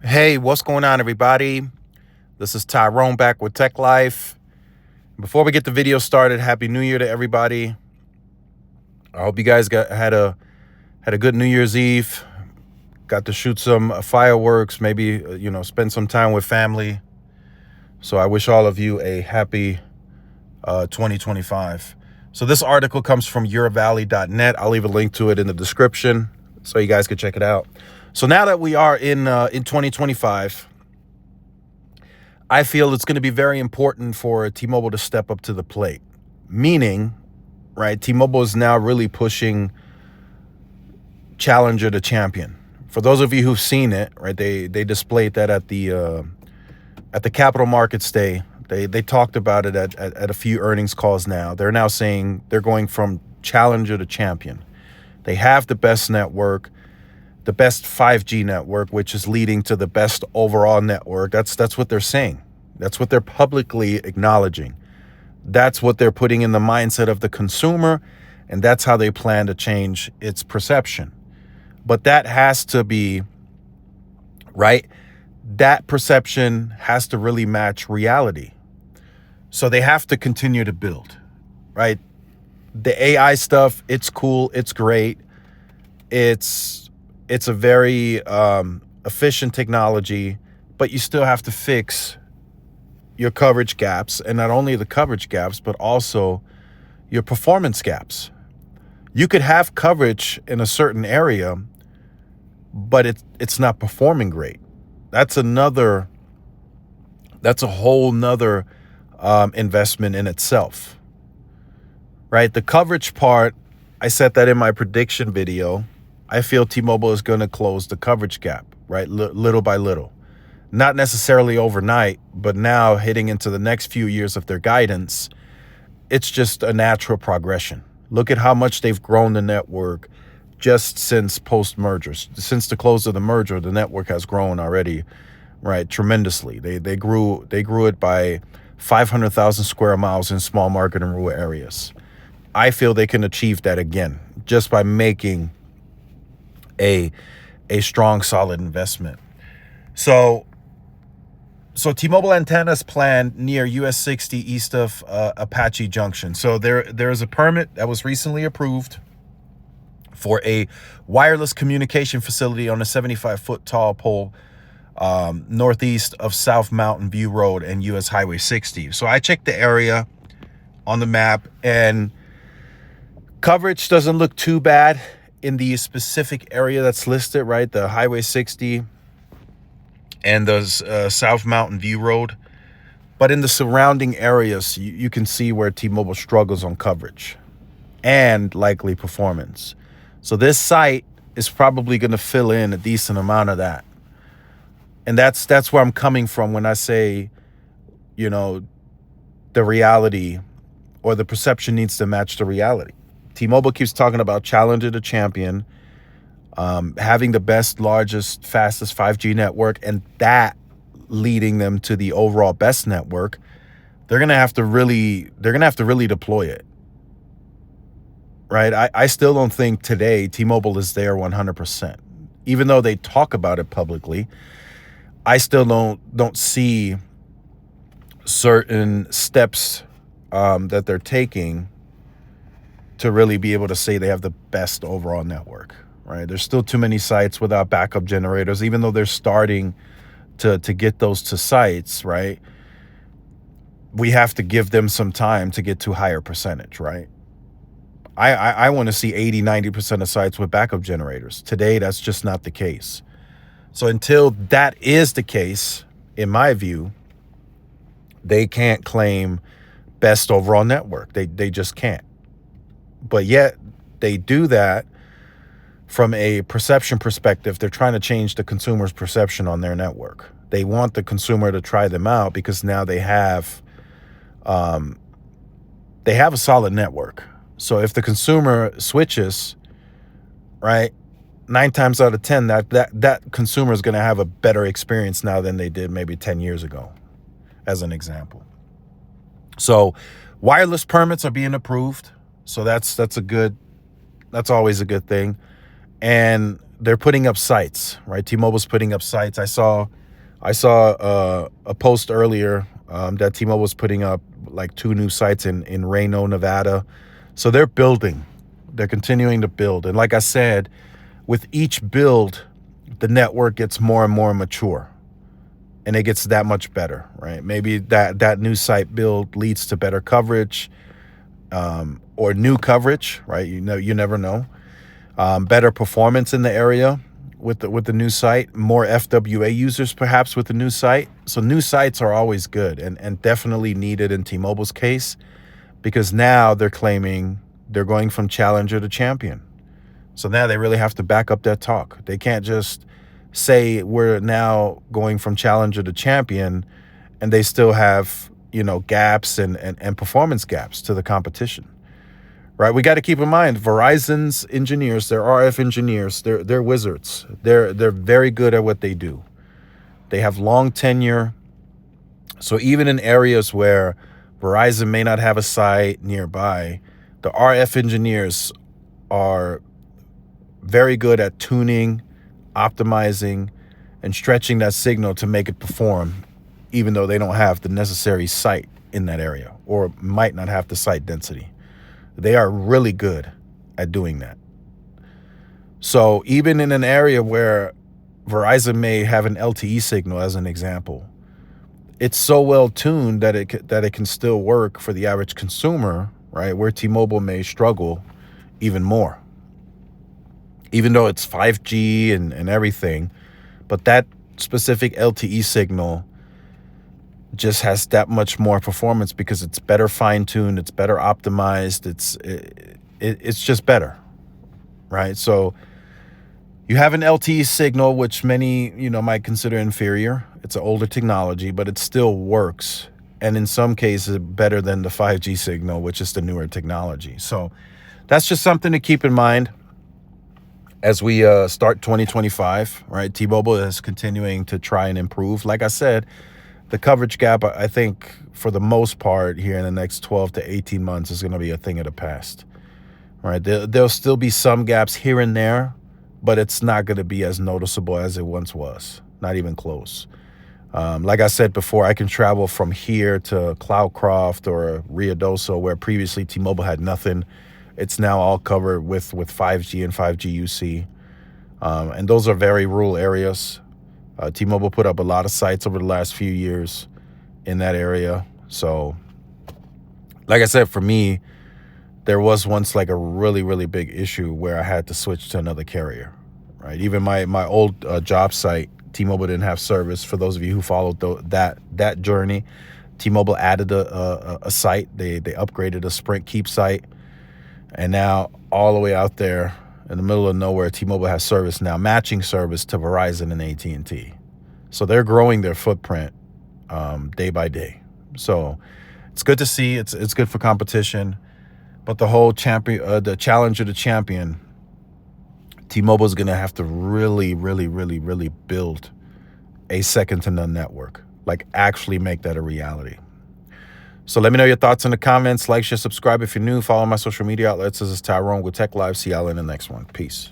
Hey, what's going on, everybody? This is Tyrone back with Tech Life. Before we get the video started, Happy New Year to everybody. I hope you guys had a good New Year's Eve. Got to shoot some fireworks, maybe spend some time with family. So I wish all of you a happy 2025. So this article comes from eurovalley.net. I'll leave a link to it in the description so you guys can check it out. So now that we are in 2025, I feel it's going to be very important for T-Mobile to step up to the plate. Meaning, right, T-Mobile is now really pushing challenger to champion. For those of you who've seen it, right, they displayed that at the Capital Markets Day. They talked about it at a few earnings calls now. They're now saying they're going from challenger to champion. They have the best network, the best 5G network, which is leading to the best overall network. That's what they're saying. That's what they're publicly acknowledging. That's what they're putting in the mindset of the consumer, and that's how they plan to change its perception. But that has to be, right? That perception has to really match reality. So they have to continue to build, right? The AI stuff, it's cool, it's great. It's a very efficient technology, but you still have to fix your coverage gaps, and not only the coverage gaps, but also your performance gaps. You could have coverage in a certain area, but it's not performing great. That's a whole nother investment in itself, right? The coverage part, I said that in my prediction video. I feel T-Mobile is going to close the coverage gap, right? Little by little. Not necessarily overnight, but now hitting into the next few years of their guidance, it's just a natural progression. Look at how much they've grown the network just since post-mergers. Since the close of the merger, the network has grown already, right, tremendously. They grew it by 500,000 square miles in small market and rural areas. I feel they can achieve that again just by making a strong, solid investment. So T-Mobile antennas planned near US 60 east of Apache Junction. So there is a permit that was recently approved for a wireless communication facility on a 75-foot tall pole northeast of South Mountain View Road and US Highway 60. So I checked the area on the map, and coverage doesn't look too bad in the specific area that's listed, right? The Highway 60 and the South Mountain View Road. But in the surrounding areas, you can see where T-Mobile struggles on coverage and likely performance. So this site is probably going to fill in a decent amount of that. And that's where I'm coming from when I say, the reality or the perception needs to match the reality. T-Mobile keeps talking about challenger to champion, having the best, largest, fastest 5G network, and that leading them to the overall best network. They're gonna have to really deploy it, right? I still don't think today T-Mobile is there 100%, even though they talk about it publicly. I still don't see certain steps that they're taking to really be able to say they have the best overall network, right? There's still too many sites without backup generators, even though they're starting to get those to sites, right? We have to give them some time to get to higher percentage, right? I want to see 80-90% of sites with backup generators. Today, that's just not the case. So until that is the case, in my view, they can't claim best overall network. They just can't. But yet they do that from a perception perspective. They're trying to change the consumer's perception on their network. They want the consumer to try them out because now they have a solid network. So if the consumer switches, right, 9 times out of 10, that consumer is going to have a better experience now than they did maybe 10 years ago, as an example. So wireless permits are being approved. So that's always a good thing. And they're putting up sites, right? T-Mobile's putting up sites. I saw a post earlier that T-Mobile was putting up like 2 new sites in Reno, Nevada. So they're building. They're continuing to build. And like I said, with each build, the network gets more and more mature. And it gets that much better, right? Maybe that new site build leads to better coverage, or new coverage, right? You never know. Better performance in the area with the new site, more FWA users perhaps with the new site. So new sites are always good and definitely needed in T-Mobile's case, because now they're claiming they're going from challenger to champion. So now they really have to back up that talk. They can't just say we're now going from challenger to champion and they still have, gaps and performance gaps to the competition. Right? We got to keep in mind Verizon's engineers, their RF engineers, they're wizards. They're very good at what they do. They have long tenure. So even in areas where Verizon may not have a site nearby, the RF engineers are very good at tuning, optimizing, and stretching that signal to make it perform, even though they don't have the necessary site in that area or might not have the site density. They are really good at doing that. So even in an area where Verizon may have an LTE signal, as an example, it's so well tuned that it can still work for the average consumer, right? Where T-Mobile may struggle even more, even though it's 5G and everything. But that specific LTE signal just has that much more performance because it's better fine-tuned, it's better optimized, it's just better, right? So you have an LTE signal, which many, might consider inferior. It's an older technology, but it still works. And in some cases, better than the 5G signal, which is the newer technology. So that's just something to keep in mind as we start 2025, right? T-Mobile is continuing to try and improve. Like I said, the coverage gap, I think, for the most part here in the next 12 to 18 months is going to be a thing of the past, right? There'll still be some gaps here and there, but it's not going to be as noticeable as it once was, not even close. Like I said before, I can travel from here to Cloudcroft or Ruidoso, where previously T-Mobile had nothing. It's now all covered with 5G and 5G UC. And those are very rural areas. T-Mobile put up a lot of sites over the last few years in that area. So, like I said, for me, there was once like a really, really big issue where I had to switch to another carrier, right? Even my old job site, T-Mobile didn't have service. For those of you who followed that journey, T-Mobile added a site. They upgraded a Sprint Keep site. And now all the way out there in the middle of nowhere, T-Mobile has service now, matching service to Verizon and AT&T. So they're growing their footprint day by day. So it's good to see. It's good for competition. But the whole the challenger to champion, T-Mobile is going to have to really, really, really, really build a second to none network, like actually make that a reality. So let me know your thoughts in the comments. Like, share, subscribe if you're new. Follow my social media outlets. This is Tyrone with Tech Live. See y'all in the next one. Peace.